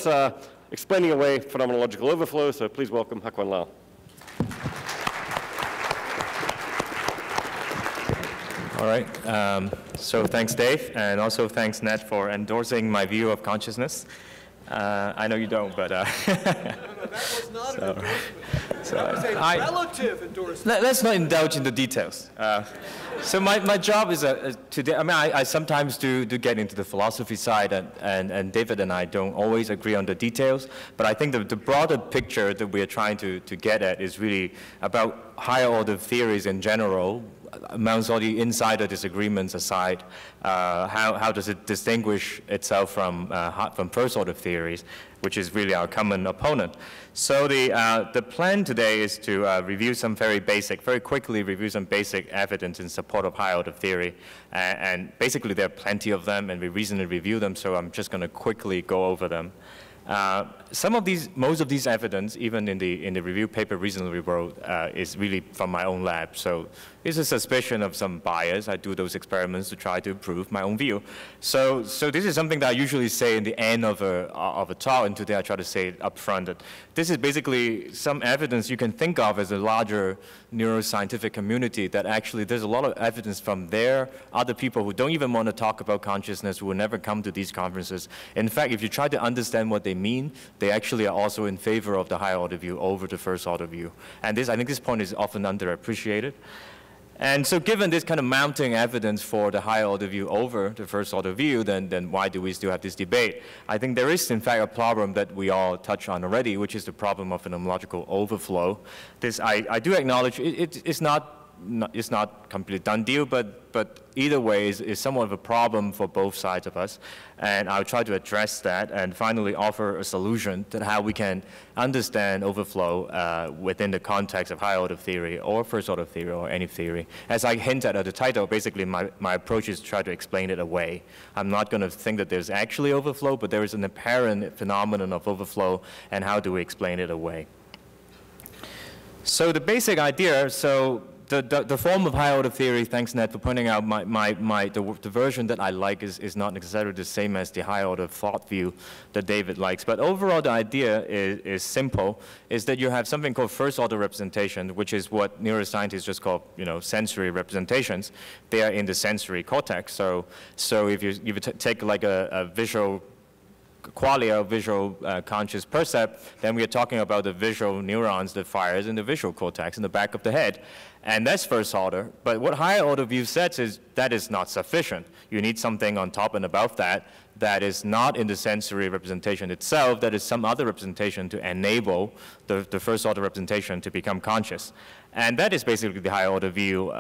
us explaining away phenomenological overflow, so please welcome Hakwan Lau. All right. So thanks, Dave, and also thanks, Nat, for endorsing my view of consciousness. I know you don't, but No, that was not an endorsement. That was a relative endorsement. Let's not indulge in the details. So my job is today. I mean, I sometimes do get into the philosophy side, and David and I don't always agree on the details. But I think the broader picture that we are trying to get at is really about higher order theories in general. Amongst all the insider disagreements aside, how does it distinguish itself from first order theories, which is really our common opponent? So the plan today is to very quickly review some basic evidence in support of higher order theory. And basically there are plenty of them, and we recently reviewed them, so I'm just going to quickly go over them. Most of these evidence, even in the review paper recently we wrote, is really from my own lab. So it's a suspicion of some bias. I do those experiments to try to prove my own view. So this is something that I usually say in the end of a talk, and today I try to say it up front. That this is basically some evidence you can think of as a larger neuroscientific community, that actually there's a lot of evidence from there, other people who don't even want to talk about consciousness, who will never come to these conferences. In fact, if you try to understand what they mean, they actually are also in favor of the higher order view over the first order view. And I think this point is often underappreciated. And so given this kind of mounting evidence for the higher order view over the first order view, then why do we still have this debate? I think there is in fact a problem that we all touched on already, which is the problem of phenomenological overflow. This I do acknowledge it's not completely done deal, but either way is somewhat of a problem for both sides of us. And I'll try to address that and finally offer a solution to how we can understand overflow within the context of higher order theory or first order theory or any theory. As I hinted at the title, basically my approach is to try to explain it away. I'm not going to think that there's actually overflow, but there is an apparent phenomenon of overflow, and how do we explain it away? So the basic idea, the form of higher order theory, thanks Ned for pointing out, the version that I like is not necessarily the same as the higher order thought view that David likes. But overall the idea is simple, is that you have something called first order representation, which is what neuroscientists just call sensory representations. They are in the sensory cortex. So if you take like a visual qualia, visual conscious percept, then we are talking about the visual neurons that fires in the visual cortex in the back of the head. And that's first order. But what higher order view says is that is not sufficient. You need something on top and above that that is not in the sensory representation itself, that is some other representation to enable the first order representation to become conscious. And that is basically the higher order view,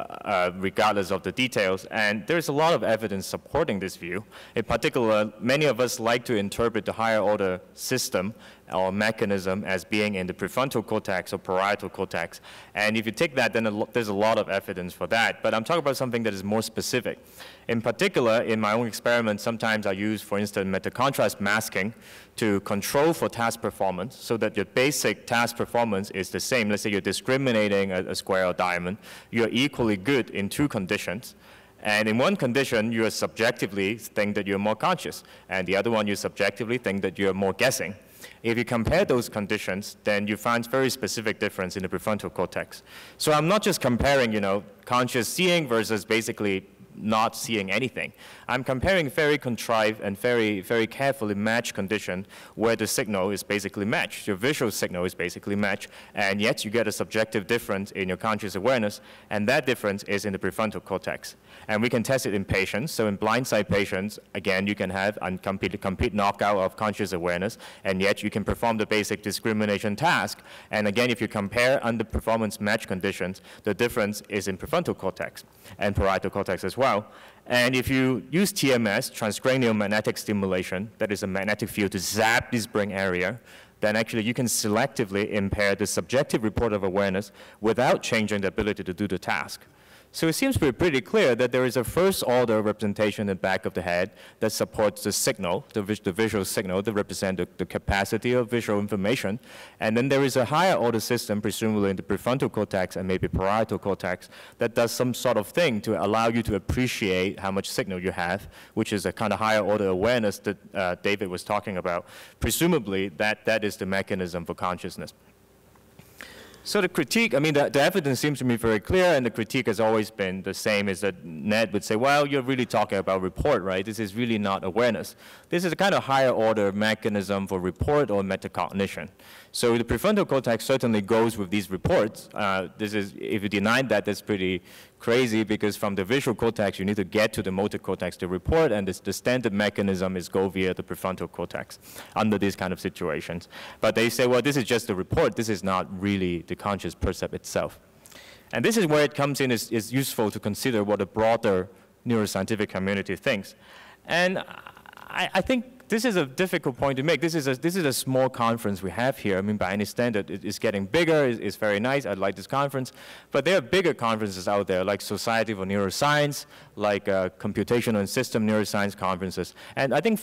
regardless of the details. And there's a lot of evidence supporting this view. In particular, many of us like to interpret the higher order system or mechanism as being in the prefrontal cortex or parietal cortex. And if you take that, then there's a lot of evidence for that. But I'm talking about something that is more specific. In particular, in my own experiments, sometimes I use, for instance, metacontrast masking to control for task performance so that your basic task performance is the same. Let's say you're discriminating a square or diamond. You're equally good in two conditions. And in one condition, you subjectively think that you're more conscious. And the other one, you subjectively think that you're more guessing. If you compare those conditions, then you find very specific difference in the prefrontal cortex. So I'm not just comparing, conscious seeing versus basically not seeing anything. I'm comparing very contrived and very, very carefully matched condition where the signal is basically matched. Your visual signal is basically matched, and yet you get a subjective difference in your conscious awareness, and that difference is in the prefrontal cortex. And we can test it in patients. So in blindsight patients, again, you can have a complete knockout of conscious awareness, and yet you can perform the basic discrimination task. And again, if you compare under performance match conditions, the difference is in prefrontal cortex and parietal cortex as well. And if you use TMS, transcranial magnetic stimulation, that is a magnetic field to zap this brain area, then actually you can selectively impair the subjective report of awareness without changing the ability to do the task. So it seems to be pretty clear that there is a first-order representation in the back of the head that supports the signal, the visual signal that represents the capacity of visual information. And then there is a higher-order system, presumably in the prefrontal cortex and maybe parietal cortex, that does some sort of thing to allow you to appreciate how much signal you have, which is a kind of higher-order awareness that David was talking about. Presumably, that is the mechanism for consciousness. So the critique, I mean, the evidence seems to me very clear, and the critique has always been the same, is that Ned would say, well, you're really talking about report, right? This is really not awareness. This is a kind of higher order mechanism for report or metacognition. So the prefrontal cortex certainly goes with these reports. If you deny that, that's pretty crazy, because from the visual cortex, you need to get to the motor cortex to report, and the standard mechanism is go via the prefrontal cortex under these kind of situations. But they say, well, this is just a report. This is not really the conscious percept itself. And this is where it comes in, is useful to consider what the broader neuroscientific community thinks. And I think this is a difficult point to make. This is a small conference we have here. I mean, by any standard, it's getting bigger. It's very nice. I like this conference. But there are bigger conferences out there, like Society for Neuroscience, like Computational and System Neuroscience conferences. And I think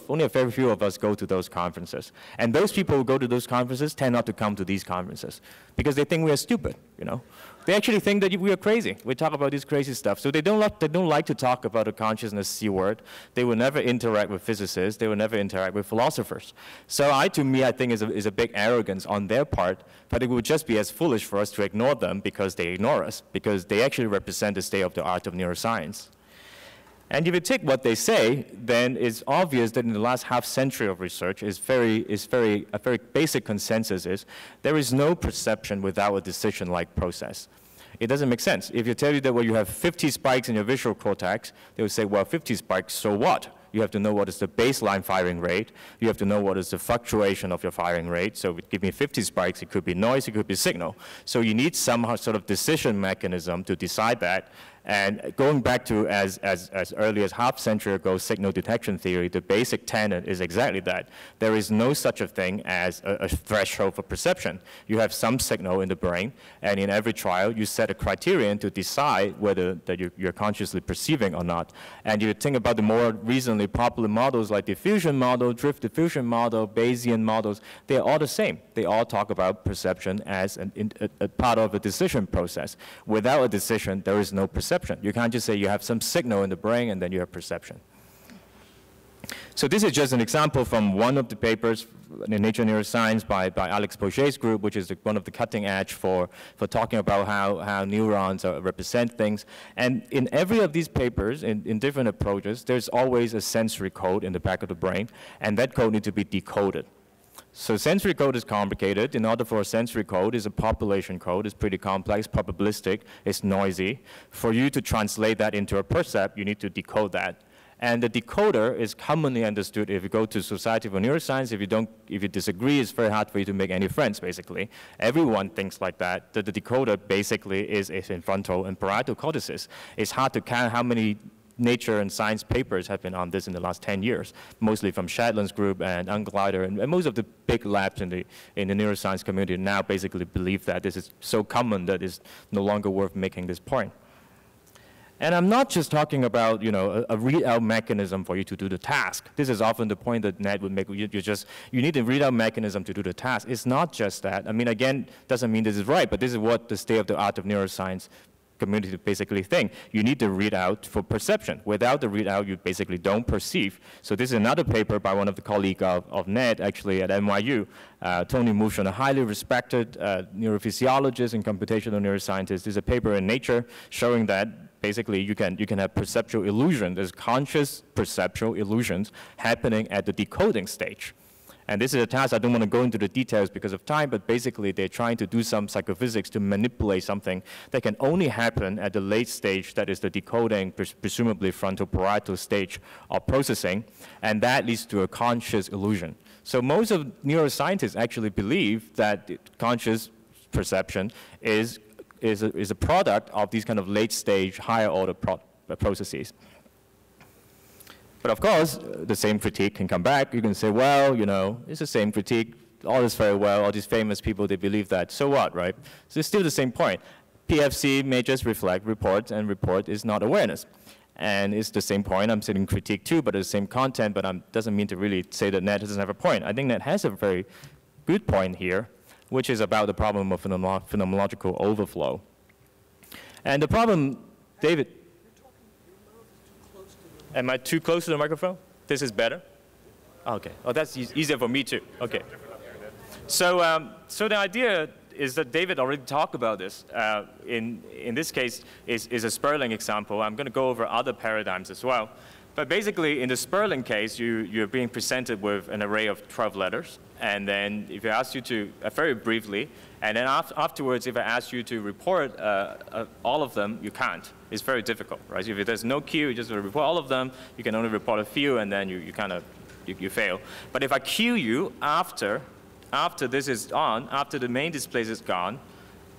only a very few of us go to those conferences. And those people who go to those conferences tend not to come to these conferences because they think we are stupid, you know. They actually think that we are crazy. We talk about this crazy stuff. So they don't like to talk about the consciousness C word. They will never interact with physicists. They will never interact with philosophers. So to me, I think is a big arrogance on their part, but it would just be as foolish for us to ignore them because they ignore us, because they actually represent the state of the art of neuroscience. And if you take what they say, then it's obvious that in the last half century of research, a very basic consensus is there is no perception without a decision-like process. It doesn't make sense. If you tell you that, well, you have 50 spikes in your visual cortex, they would say, well, 50 spikes, so what? You have to know what is the baseline firing rate. You have to know what is the fluctuation of your firing rate. So give me 50 spikes, it could be noise, it could be signal. So you need some sort of decision mechanism to decide that. And going back to as early as half century ago, signal detection theory, the basic tenet is exactly that. There is no such a thing as a threshold for perception. You have some signal in the brain, and in every trial, you set a criterion to decide whether that you're consciously perceiving or not. And you think about the more recently popular models like diffusion model, drift diffusion model, Bayesian models, they're all the same. They all talk about perception as a part of a decision process. Without a decision, there is no perception. You can't just say you have some signal in the brain and then you have perception. So this is just an example from one of the papers in Nature Neuroscience by Alex Pochet's group, which is one of the cutting edge for talking about how neurons represent things. And in every of these papers, in different approaches, there's always a sensory code in the back of the brain, and that code needs to be decoded. So sensory code is complicated. In order for a sensory code, it's a population code. It's pretty complex, probabilistic, it's noisy. For you to translate that into a percept, you need to decode that. And the decoder is commonly understood if you go to Society for Neuroscience. If you disagree, it's very hard for you to make any friends, basically. Everyone thinks like that the decoder basically is in frontal and parietal cortices. It's hard to count how many Nature and Science papers have been on this in the last 10 years, mostly from Shadland's group and Unglider, and most of the big labs in the neuroscience community now basically believe that this is so common that it's no longer worth making this point. And I'm not just talking about, you know, a readout mechanism for you to do the task. This is often the point that Ned would make. You need a readout mechanism to do the task. It's not just that. I mean, again, doesn't mean this is right, but this is what the state of the art of neuroscience community basically think. You need the readout for perception. Without the readout, you basically don't perceive. So this is another paper by one of the colleagues of Ned, actually at NYU, Tony Mushon, a highly respected neurophysiologist and computational neuroscientist. There's a paper in Nature showing that basically you can have perceptual illusion. There's conscious perceptual illusions happening at the decoding stage. And this is a task, I don't want to go into the details because of time, but basically they're trying to do some psychophysics to manipulate something that can only happen at the late stage, that is the decoding, presumably frontal parietal stage of processing, and that leads to a conscious illusion. So most of neuroscientists actually believe that conscious perception is a product of these kind of late stage, higher order processes. But of course, the same critique can come back. You can say, well, you know, it's the same critique. All is very well. All these famous people, they believe that. So what, right? So it's still the same point. PFC may just reflect report, and report is not awareness. And it's the same point. I'm saying critique too, but it's the same content, but doesn't mean to really say that net doesn't have a point. I think net has a very good point here, which is about the problem of phenomenological overflow. And the problem, David, am I too close to the microphone? This is better? Okay. Oh, that's easier for me too. Okay. So, so the idea is that David already talked about this. In this case, is a Sperling example. I'm going to go over other paradigms as well. But basically, in the Sperling case, you're being presented with an array of 12 letters. And then if I ask you to, very briefly, and then afterwards, if I ask you to report all of them, you can't. It's very difficult, right? If there's no queue, you just report all of them. You can only report a few, and then you kind of fail. But if I queue you after this is on, after the main display is gone,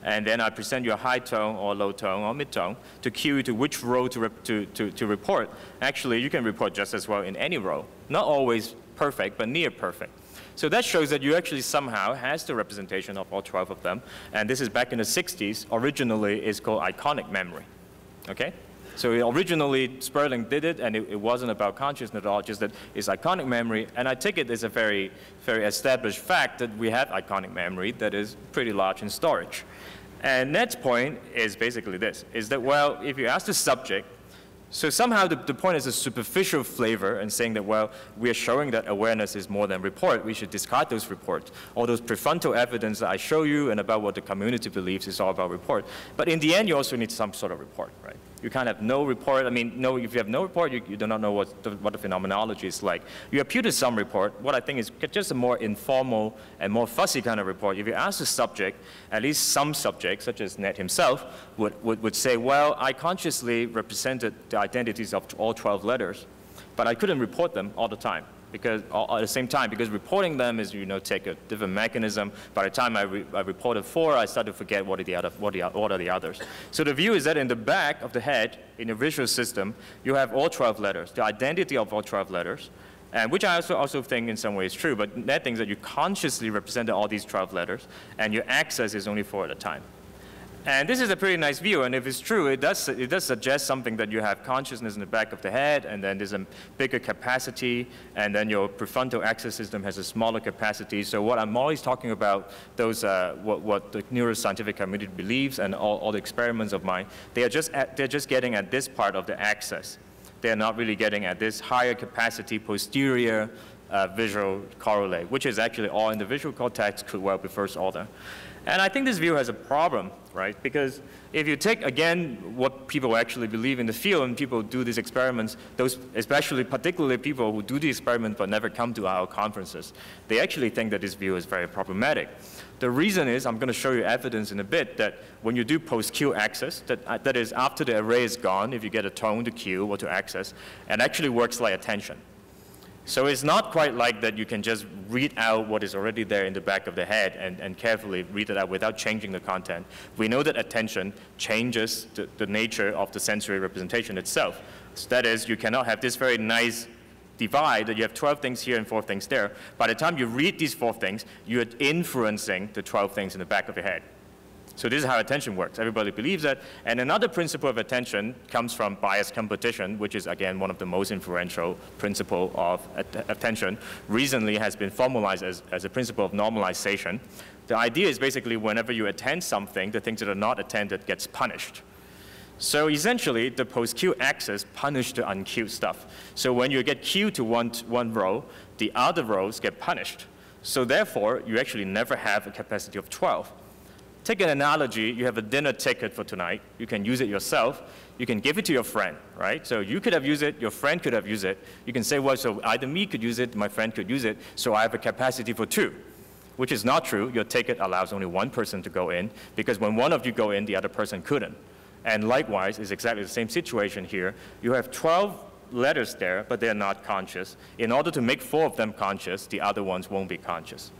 and then I present you a high tone or low tone or mid tone to queue to which row to report. Actually, you can report just as well in any row. Not always perfect, but near perfect. So that shows that you actually somehow has the representation of all 12 of them. And this is back in the 60s. Originally, it's called iconic memory. Okay? So originally, Sperling did it, and it wasn't about consciousness at all, just that it's iconic memory. And I take it as a very, very established fact that we have iconic memory that is pretty large in storage. And Ned's point is basically this, is that, well, if you ask the subject, so somehow the point is a superficial flavor and saying that, well, we are showing that awareness is more than report. We should discard those reports. All those prefrontal evidence that I show you and about what the community believes is all about report. But in the end, you also need some sort of report, right? You can't have no report. I mean, no, if you have no report, you do not know what the phenomenology is like. You appeal to some report. What I think is just a more informal and more fussy kind of report. If you ask the subject, at least some subject, such as Ned himself, would say, well, I consciously represented the identities of all 12 letters, but I couldn't report them all the time. Because at the same time, because reporting them is, take a different mechanism. By the time I reported 4, I start to forget what are the others. So the view is that in the back of the head, in the visual system, you have all 12 letters, the identity of all 12 letters, and which I also think in some ways is true, but that thing is that you consciously represented all these 12 letters, and your access is only 4 at a time. And this is a pretty nice view, and if it's true, it does suggest something that you have consciousness in the back of the head, and then there's a bigger capacity, and then your prefrontal access system has a smaller capacity. So what I'm always talking about, those what the neuroscientific community believes, and all the experiments of mine, they're just getting at this part of the access. They're not really getting at this higher capacity posterior visual correlate, which is actually all in the visual cortex, could well be first order. And I think this view has a problem, right? Because if you take, again, what people actually believe in the field, and people do these experiments, those, particularly people who do the experiments but never come to our conferences, they actually think that this view is very problematic. The reason is, I'm going to show you evidence in a bit, that when you do post-queue access, that is after the array is gone, if you get a tone to queue or to access, it actually works like attention. So it's not quite like that you can just read out what is already there in the back of the head and carefully read it out without changing the content. We know that attention changes the nature of the sensory representation itself. So that is, you cannot have this very nice divide that you have 12 things here and 4 things there. By the time you read these 4 things, you're influencing the 12 things in the back of your head. So this is how attention works. Everybody believes that. And another principle of attention comes from bias competition, which is, again, one of the most influential principles of attention. Recently has been formalized as a principle of normalization. The idea is basically whenever you attend something, the things that are not attended gets punished. So essentially, the post-queue access punishes the unqueued stuff. So when you get queued to one row, the other rows get punished. So therefore, you actually never have a capacity of 12. Take an analogy, you have a dinner ticket for tonight. You can use it yourself. You can give it to your friend, right? So you could have used it, your friend could have used it. You can say, well, so either me could use it, my friend could use it, so I have a capacity for 2, which is not true. Your ticket allows only 1 person to go in, because when one of you go in, the other person couldn't. And likewise, it's exactly the same situation here. You have 12 letters there, but they're not conscious. In order to make 4 of them conscious, the other ones won't be conscious.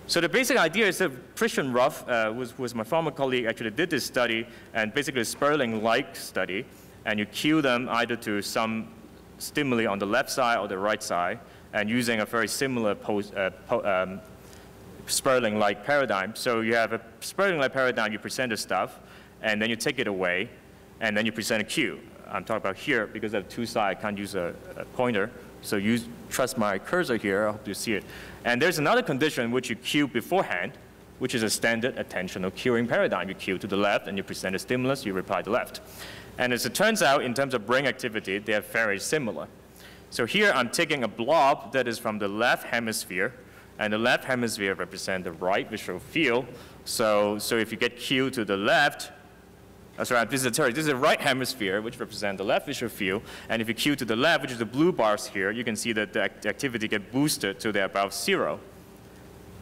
So the basic idea is that Christian Ruff, was my former colleague, actually did this study, and basically a Sperling-like study, and you cue them either to some stimuli on the left side or the right side, and using a very similar Sperling-like paradigm. So you have a Sperling-like paradigm, you present the stuff, and then you take it away, and then you present a cue. I'm talking about here because I have two sides, I can't use a pointer. So you trust my cursor here, I hope you see it. And there's another condition which you cue beforehand, which is a standard attentional cueing paradigm. You cue to the left and you present a stimulus, you reply to the left. And as it turns out, in terms of brain activity, they are very similar. So here I'm taking a blob that is from the left hemisphere, and the left hemisphere represents the right visual field. So if you get cued to the left, this is the right hemisphere, which represents the left visual field. And if you cue to the left, which is the blue bars here, you can see that the activity gets boosted to they're about 0.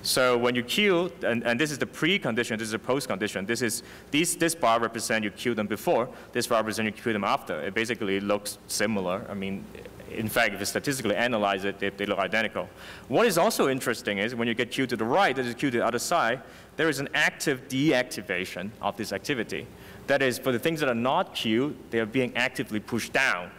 So when you cue, and this is the pre-condition, this is the post-condition. This bar represents you cue them before. This bar represents you cue them after. It basically looks similar. I mean, in fact, if you statistically analyze it, they look identical. What is also interesting is when you get cued to the right, that is cued to the other side, there is an active deactivation of this activity. That is, for the things that are not cued, they are being actively pushed down.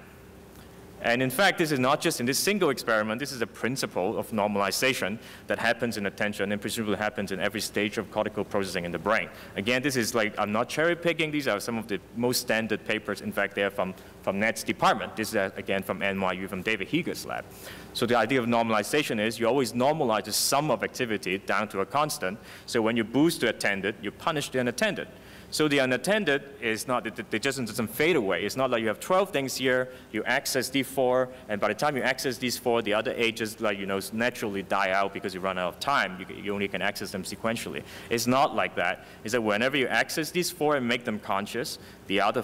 And in fact, this is not just in this single experiment. This is a principle of normalization that happens in attention and presumably happens in every stage of cortical processing in the brain. Again, this is like, I'm not cherry picking. These are some of the most standard papers. In fact, they are from Ned's department. This is, again, from NYU, from David Heger's lab. So the idea of normalization is you always normalize the sum of activity down to a constant. So when you boost the attended, you punish the unattended. So the unattended is not, it just doesn't fade away. It's not like you have 12 things here, you access these 4, and by the time you access these 4, the other 8 just like, naturally die out because you run out of time. You only can access them sequentially. It's not like that. It's that whenever you access these 4 and make them conscious, the other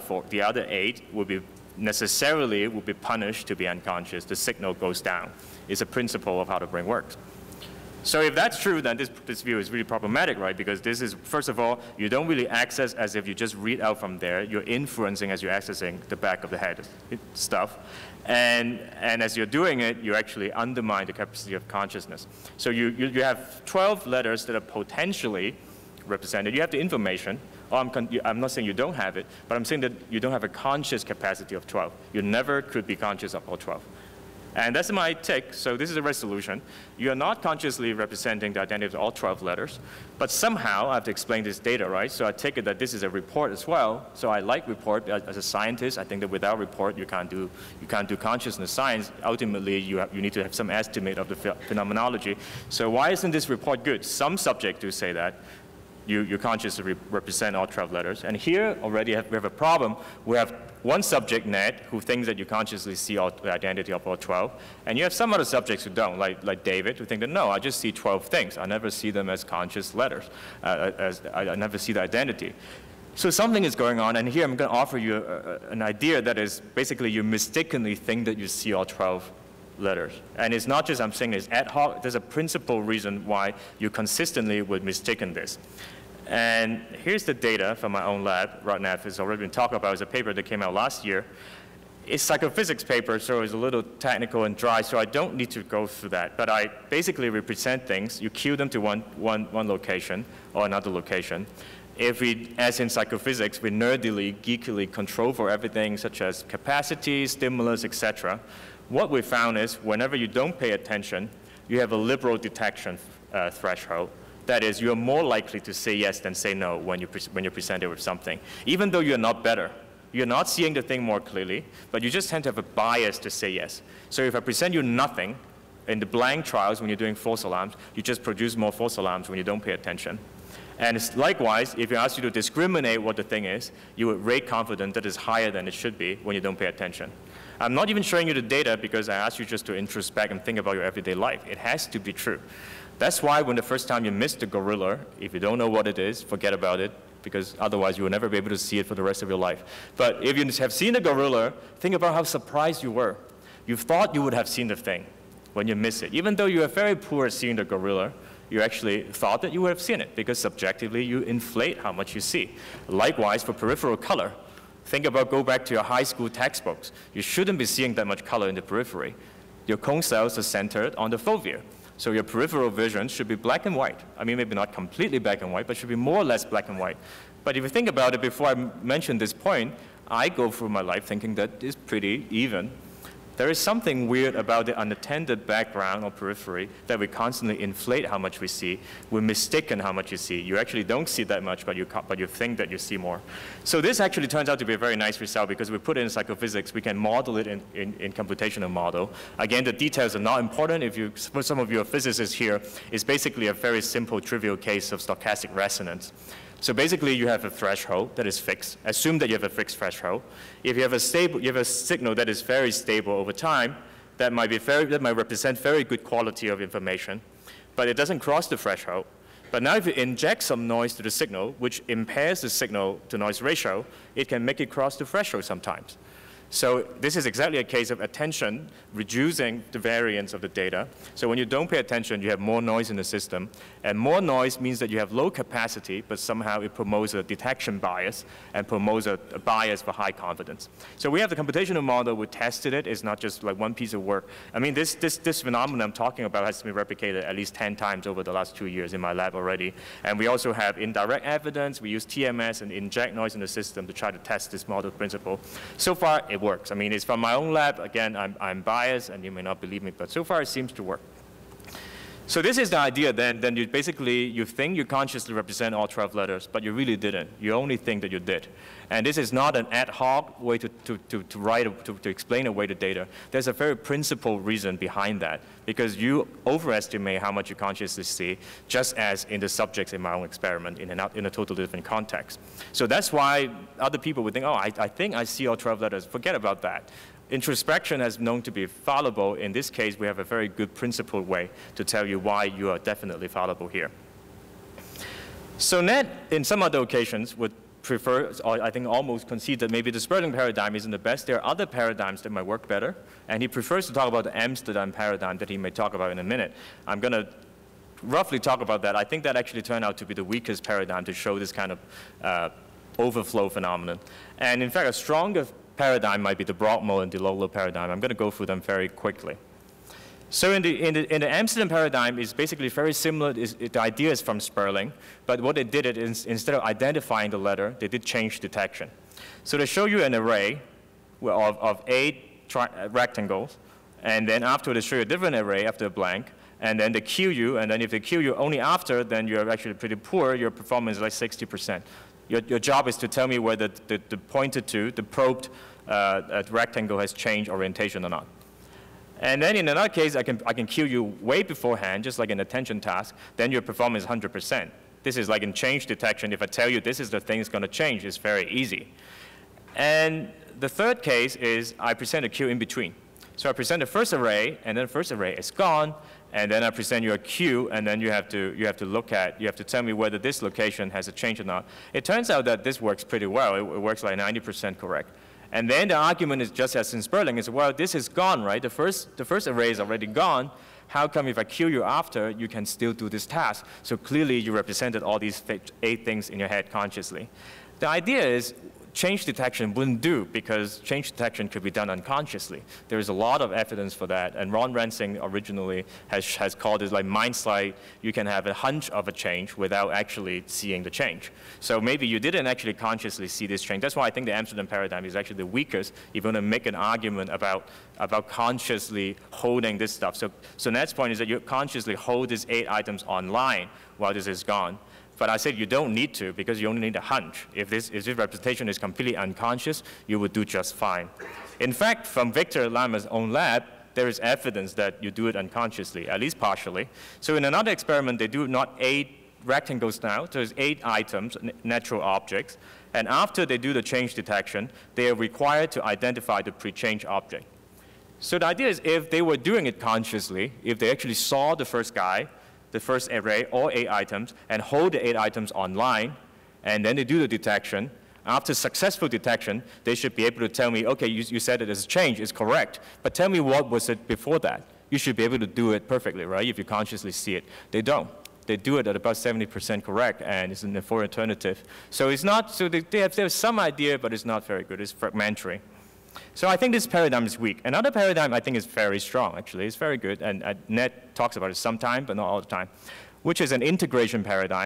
8 will be necessarily punished to be unconscious. The signal goes down. It's a principle of how the brain works. So if that's true, then this view is really problematic, right? Because this is, first of all, you don't really access as if you just read out from there. You're inferencing as you're accessing the back of the head stuff. And as you're doing it, you actually undermine the capacity of consciousness. So you have 12 letters that are potentially represented. You have the information. I'm not saying you don't have it, but I'm saying that you don't have a conscious capacity of 12. You never could be conscious of all 12. And that's my take. So this is a resolution. You are not consciously representing the identity of all 12 letters, but somehow I have to explain this data, right? So I take it that this is a report as well. So I like report as a scientist. I think that without report, you can't do consciousness science. Ultimately, you need to have some estimate of the phenomenology. So why isn't this report good? Some subjects do say that. You consciously represent all 12 letters. And here already we have a problem. We have one subject, Ned, who thinks that you consciously see the identity of all 12. And you have some other subjects who don't, like David, who think that, no, I just see 12 things. I never see them as conscious letters. I never see the identity. So something is going on. And here I'm going to offer you an idea that is basically you mistakenly think that you see all 12 letters. And it's not just I'm saying it's ad hoc. There's a principal reason why you consistently would mistaken this. And here's the data from my own lab. Ratnath has already been talked about. It's a paper that came out last year. It's a psychophysics paper, so it's a little technical and dry, so I don't need to go through that. But I basically represent things. You cue them to one location or another location. If we, as in psychophysics, we nerdily, geekily control for everything, such as capacity, stimulus, etc., what we found is whenever you don't pay attention, you have a liberal detection threshold. That is, you're more likely to say yes than say no when you're presented with something. Even though you're not better, you're not seeing the thing more clearly, but you just tend to have a bias to say yes. So if I present you nothing, in the blank trials when you're doing false alarms, you just produce more false alarms when you don't pay attention. And it's likewise, if you ask you to discriminate what the thing is, you would rate confidence that is higher than it should be when you don't pay attention. I'm not even showing you the data because I asked you just to introspect and think about your everyday life. It has to be true. That's why when the first time you missed the gorilla, if you don't know what it is, forget about it, because otherwise you will never be able to see it for the rest of your life. But if you have seen the gorilla, think about how surprised you were. You thought you would have seen the thing when you miss it. Even though you are very poor at seeing the gorilla, you actually thought that you would have seen it because subjectively you inflate how much you see. Likewise, for peripheral color, think about go back to your high school textbooks. You shouldn't be seeing that much color in the periphery. Your cone cells are centered on the fovea. So your peripheral vision should be black and white. I mean, maybe not completely black and white, but should be more or less black and white. But if you think about it, before I mention this point, I go through my life thinking that it's pretty even. There is something weird about the unattended background or periphery that we constantly inflate how much we see. We're mistaken how much you see. You actually don't see that much, but you think that you see more. So this actually turns out to be a very nice result because we put it in psychophysics. We can model it in computational model. Again, the details are not important. For some of you are physicists here, it's basically a very simple, trivial case of stochastic resonance. So basically, you have a threshold that is fixed. Assume that you have a fixed threshold. If you have a signal that is very stable over time, that might represent very good quality of information, but it doesn't cross the threshold. But now if you inject some noise to the signal, which impairs the signal-to-noise ratio, it can make it cross the threshold sometimes. So this is exactly a case of attention reducing the variance of the data. So when you don't pay attention, you have more noise in the system. And more noise means that you have low capacity, but somehow it promotes a detection bias and promotes a bias for high confidence. So we have the computational model. We tested it. It's not just like one piece of work. I mean, this phenomenon I'm talking about has been replicated at least 10 times over the last 2 years in my lab already. And we also have indirect evidence. We use TMS and inject noise in the system to try to test this model principle. So far, it works. I mean, it's from my own lab. Again, I'm biased, and you may not believe me, but so far it seems to work. So this is the idea then. Then you think you consciously represent all 12 letters, but you really didn't. You only think that you did. And this is not an ad hoc way to explain away the data. There's a very principled reason behind that, because you overestimate how much you consciously see, just as in the subjects in my own experiment in a totally different context. So that's why other people would think, oh, I think I see all 12 letters. Forget about that. Introspection has known to be fallible. In this case, we have a very good principled way to tell you why you are definitely fallible here. So Ned, in some other occasions, would prefer, or I think almost concede that maybe the Sperling paradigm isn't the best. There are other paradigms that might work better, and he prefers to talk about the Amsterdam paradigm that he may talk about in a minute. I'm going to roughly talk about that. I think that actually turned out to be the weakest paradigm to show this kind of overflow phenomenon. And in fact, a stronger paradigm might be the Brockmole and the DeLollo paradigm. I'm going to go through them very quickly. So in the Amsterdam paradigm is basically very similar. The idea is from Sperling, but what they did is instead of identifying the letter, they did change detection. So they show you an array of 8 rectangles, and then after they show you a different array after a blank, and then they cue you, and then if they cue you only after, then you're actually pretty poor. Your performance is like 60%. Your job is to tell me whether the pointed to, the probed rectangle has changed orientation or not. And then in another case, I can cue you way beforehand, just like an attention task. Then your performance is 100%. This is like in change detection. If I tell you this is the thing that's going to change, it's very easy. And the third case is I present a cue in between. So I present the first array, and then the first array is gone. And then I present you a cue, and then you have to tell me whether this location has a change or not. It turns out that this works pretty well. It works like 90% correct. And then the argument is just as in Sperling, is, well, this is gone, right? The first array is already gone. How come if I cue you after, you can still do this task? So clearly you represented all these 8 things in your head consciously. The idea is change detection wouldn't do, because change detection could be done unconsciously. There is a lot of evidence for that, and Ron Rensing originally has called it like mind slide. You can have a hunch of a change without actually seeing the change. So maybe you didn't actually consciously see this change. That's why I think the Amsterdam paradigm is actually the weakest if you want to make an argument about consciously holding this stuff. So next point is that you consciously hold these 8 items online while this is gone. But I said you don't need to, because you only need a hunch. If this representation is completely unconscious, you would do just fine. In fact, from Victor Lama's own lab, there is evidence that you do it unconsciously, at least partially. So in another experiment, they do not 8 rectangles now. So there's 8 items, natural objects. And after they do the change detection, they are required to identify the pre-change object. So the idea is if they were doing it consciously, if they actually saw the first guy, the first array, all 8 items, and hold the 8 items online, and then they do the detection. After successful detection, they should be able to tell me, okay, you said it as a change, it's correct, but tell me what was it before that. You should be able to do it perfectly, right, if you consciously see it. They don't. They do it at about 70% correct, and it's in the for alternative. So it's not, so they have some idea, but it's not very good. It's fragmentary. So I think this paradigm is weak. Another paradigm I think is very strong, actually. It's very good, and Ned talks about it sometimes, but not all the time, which is an integration paradigm.